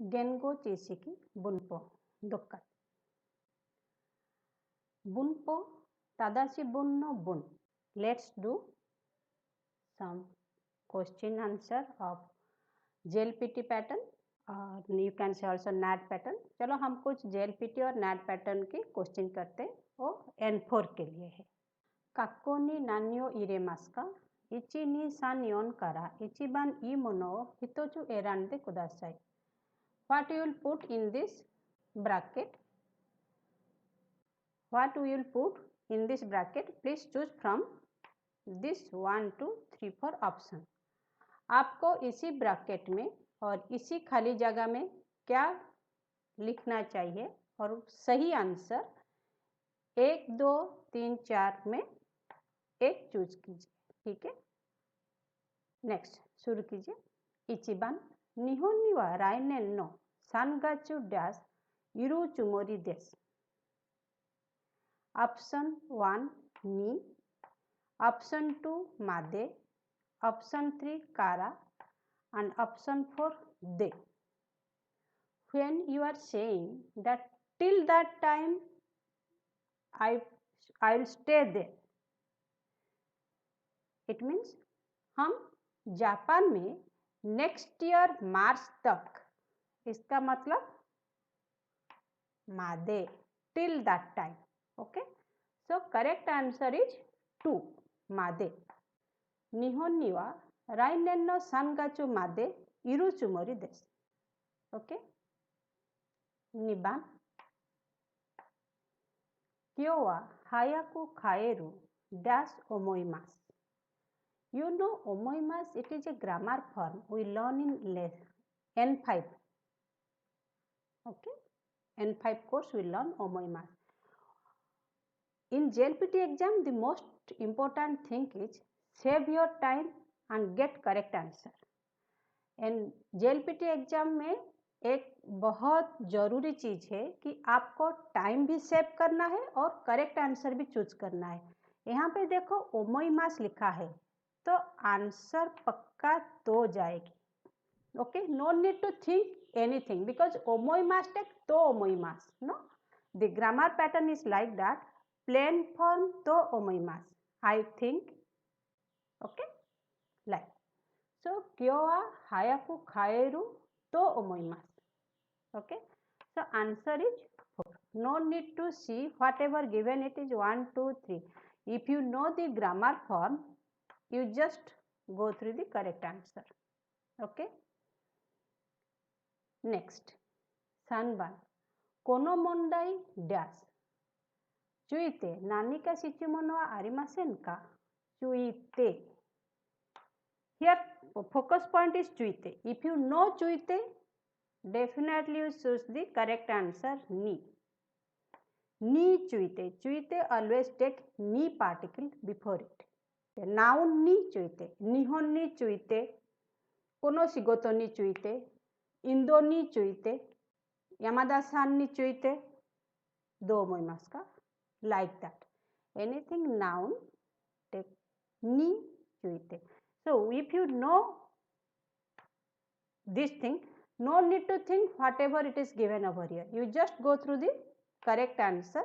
Gengo Chisiki Bunpo Dokkat. Bunpo Tadashi Bunno Bun. Let's do some question answer of JLPT pattern और you can say also NAT pattern. चलो हम कुछ JLPT और NAT pattern के question करते हैं वो N4 के लिए है. Kakoni nanyo iremasu ka? Ichi ni san yon kara ichiban ii mono o hitochu erande kudasai. What you will put in this bracket? What we will put in this bracket? Please choose from this 1, 2, 3, 4 option. आपको इसी bracket में और इसी खाली जगह में क्या लिखना चाहिए और सही आंसर 1, 2, 3, 4 में एक चूज कीजिए. ठीक है, नेक्स्ट शुरू कीजिए. इचिबान निहोन नि वा राइनेन नो सांगाचु डैश इरु चुमोरी देश. ऑप्शन 1 नि, option 2 made, option 3 kara and option 4 de. When you are saying that till that time I will stay there, it means हम जापान में नेक्स्ट ईयर मार्च तक, इसका मतलब मादे till that time. Okay, so correct answer is 2 मादे. निहोन नि वा राइनेन no सांगाचु मादे इरु चुमोरी देश. Okay, 2番 क्यो वा हायाकु खाएरु dash ओमोइमास. You know omoimasu, it is a grammar form we learn in N5. Okay, N5 course we learn omoimasu. In JLPT exam the most important thing is save your time and get correct answer. And JLPT exam में एक बहुत ज़रूरी चीज़ है कि आपको time भी save करना है और करेक्ट आंसर भी चूज करना है. यहाँ पे देखो ओमोइमास लिखा है तो आंसर पक्का तो जाएगी. Okay, no need to think anything because ओमोइमास टेक तो ओमोइमास. No, the grammar pattern is like that. Plain form तो ओमोइमास, I think. Okay, like so kyo wa hayaku kaeru to omoimasu. Okay, so answer is 4. No need to see whatever given, it is 1, 2, 3. If you know the grammar form, you just go through the correct answer. Okay, next 3番 kono mondai dash chuite nani ka shichumono wa arimasen ka. Chuite, here focus point is chuite. If you know chuite, definitely you choose the correct answer ni. Ni chuite. Chuite always take ni particle before it. The noun ni chuite. Nihon ni chuite. Kono shigoto ni chuite. Indo ni chuite. Yamada-san ni chuite. Do omoimasu ka? Like that. Anything noun, take ni chuite. So if you know this thing, no need to think whatever it is given over here. You just go through the correct answer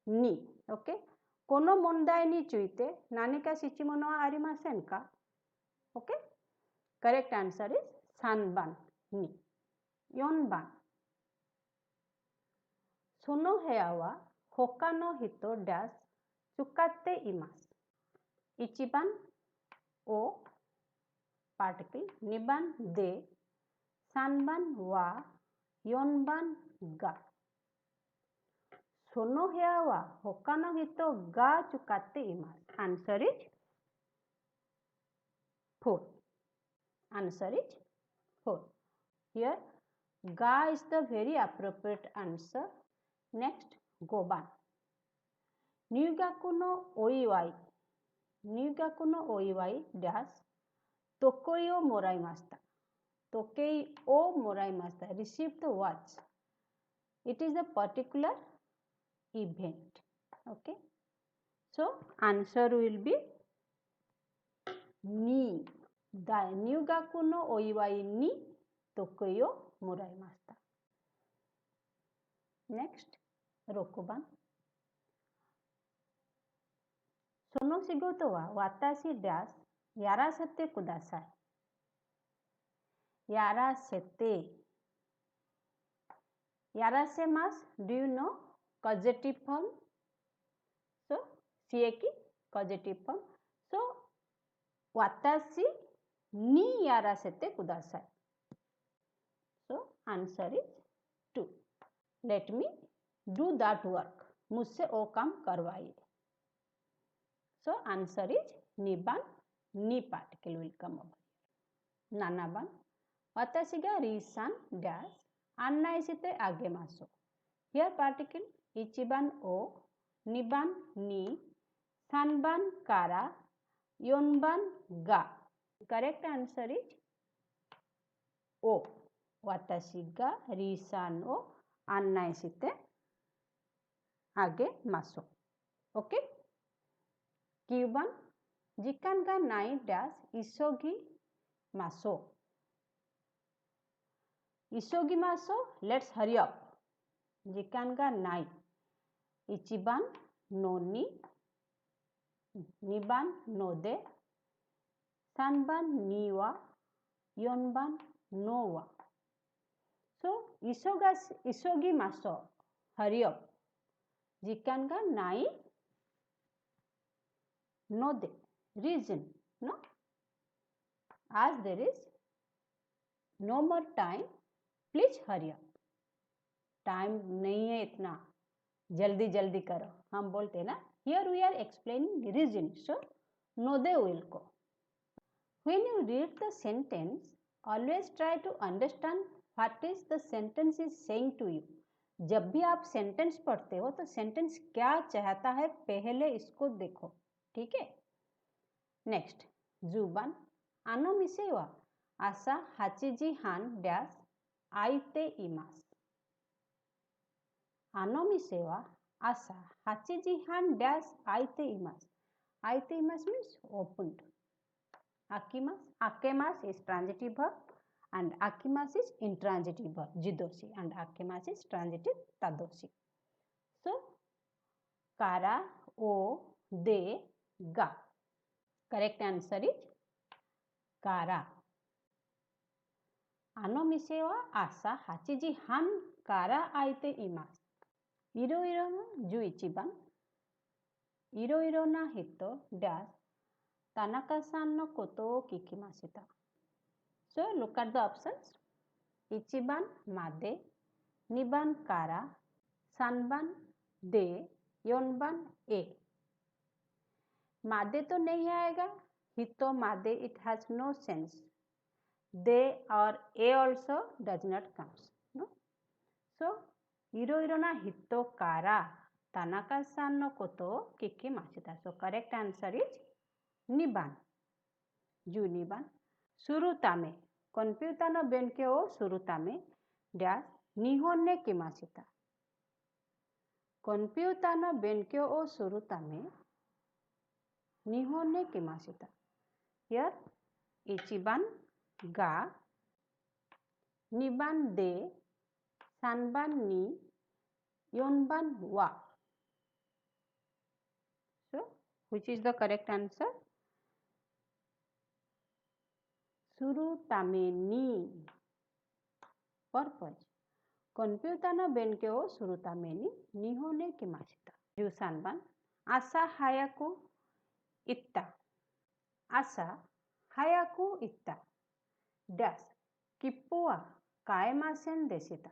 ni. Okay, kono mondai ni chuite nani ka shichumono wa arimasen ka. Okay, correct answer is 3番 ni. 4番 sono heya wa hoka no hito dash tsukatte imasu. 1番 o particle, 2番 de, 3番 wa, 4番 ga. Sono heya wa hoka no hito ga tsukatte imasu. Answer is 4. Answer is 4. Here ga is the very appropriate answer. Next 5番 Nyugaku no oiwai. Nyugaku no oiwai dash tokoi o moraimashita. Tokei o moraimashita. Receive the watch. It is a particular event. Okay, so answer will be ni. The Nyugaku no oiwai ni tokoi o मुराइमास्ता. Next, Rokuban. Sono shigoto wa watashi dash yarasete kudasai. Yarasete. Yarasemasu, do you know? Causative form. So, sieki, causative form. So, watashi ni yarasete kudasai. So, answer is 2. Let me do that work. मुझसे वो काम करवाइए. So, answer is Niban. Ni particle will come over. Nanaban. Watashi ga risan dash annaishite agemasu. Here particle ichiban o, niban ni, sanban kara, yonban ga. Correct answer is O. Watashi ga risan o annaishite agemasu. Okay? Cuban. Jikan ga nai dash isogi maso. Isogi maso. Let's hurry up. Jikan ga nai. Ichiban no ni. Niban no de. Sanban ni wa. Yonban no wa. So, isogi maso. Hurry up. Jikan ga nai. No de. Reason. No. As there is no more time, please hurry up. Time नहीं है इतना, जल्दी जल्दी करो. हम बोलते हैं ना. Here we are explaining reason. So, no de will go. When you read the sentence, always try to understand what is the sentence is saying to you. जब भी आप सेंटेंस पढ़ते हो तो सेंटेंस क्या चाहता है पहले इसको देखो. ठीक है. नेक्स्ट, जुबान. आनो मिसेवा आसा हाचिजी हान डैश आईते इमास. आनो मिसेवा आसा हाचिजी हान dash आईते इमास. आईते इमास means opened. Akimas. Akemas is transitive verb and akimas is intransitive verb jidoshi and akemas is transitive tadoshi. So, kara, o, de, ga. Correct answer is kara. Ano mise wa asa 8 時半から空いています。いろいろな11番。いろいろな人dash田中さんのことを聞きました。So, look at the options. 1番まで、2番から、3番で、4番 A. मादे तो नहीं आएगा. हितो मादे it has no sense. They or A also does not comes. No? So, いろいろな人から田中さんのことを聞きました. So, correct answer is 2番. 12番. するため。コンピュータの勉強をするため。日本に来ました。コンピュータの勉強をするため。日本に来ました。Here, 1番が、2番で、3番に、4番は。So, which is the correct answer? するために。Purpose. コンピュータの勉強をするために日本に来ました。13番。朝早く行った。朝早く行った。Dash. 切符は買えませんでした。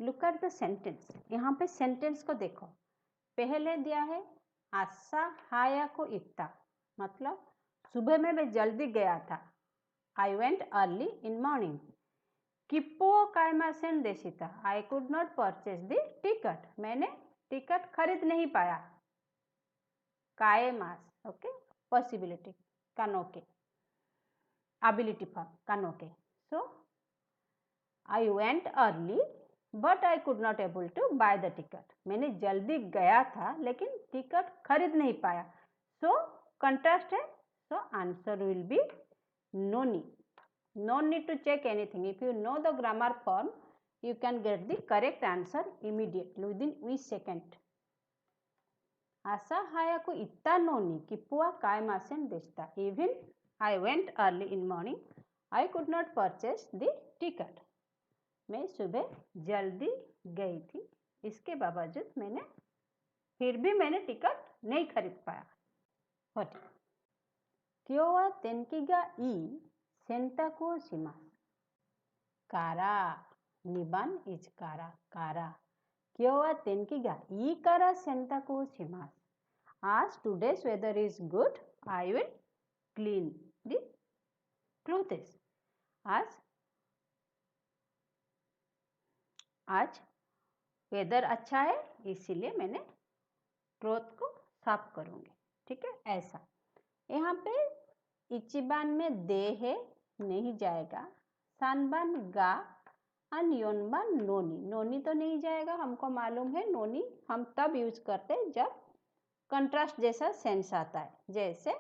Look at the sentence. यहाँ पे sentence को देखो. पहले दिया है आसा हायाको इत्ता. मतलब सुबह में मैं जल्दी गया था. I went early in morning. किप्पो कायमासेन देशिता. I could not purchase the ticket. मैंने टिकट खरीद नहीं पाया. कायमास. Okay. Possibility. Kanoke. Ability form. Kanoke. So, I went early, but I could not able to buy the ticket. मैंने जल्दी गया था, लेकिन ticket खरीद नहीं पाया. So, contrast है. So, answer will be noni. No need to check anything. If you know the grammar form, you can get the correct answer immediately within a second. Asa hayaku itta noni kipua kaimasen desta. Even I went early in morning. I could not purchase the ticket. मैं सुबह जल्दी गई थी, इसके बावजूद फिर भी मैंने टिकट नहीं खरीद पाया. What? Kyowa tenkiga ii sentaku shimasu. Kara. Niban is kara. Kara. Kyowa tenkiga ii kara sentaku shimasu. As today's weather is good, I will clean the clothes. आज वेदर अच्छा है, इसीलिए मैंने क्लॉथ को साफ करूंगी. ठीक है, ऐसा. यहाँ पे इचिबान में दे है, नहीं जाएगा. सानबान गा और योनबान नोनी. नोनी तो नहीं जाएगा, हमको मालूम है. नोनी हम तब यूज करते हैं जब कंट्रास्ट जैसा सेंस आता है, जैसे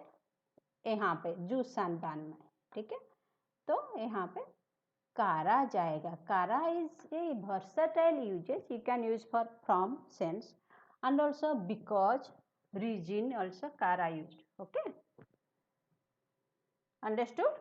यहाँ पे जू सानबान में. ठीक है, तो यहाँ पे कारा जाएगा. कारा is a versatile uses. You can use for from sense and also because, reason also kara used. Okay, understood?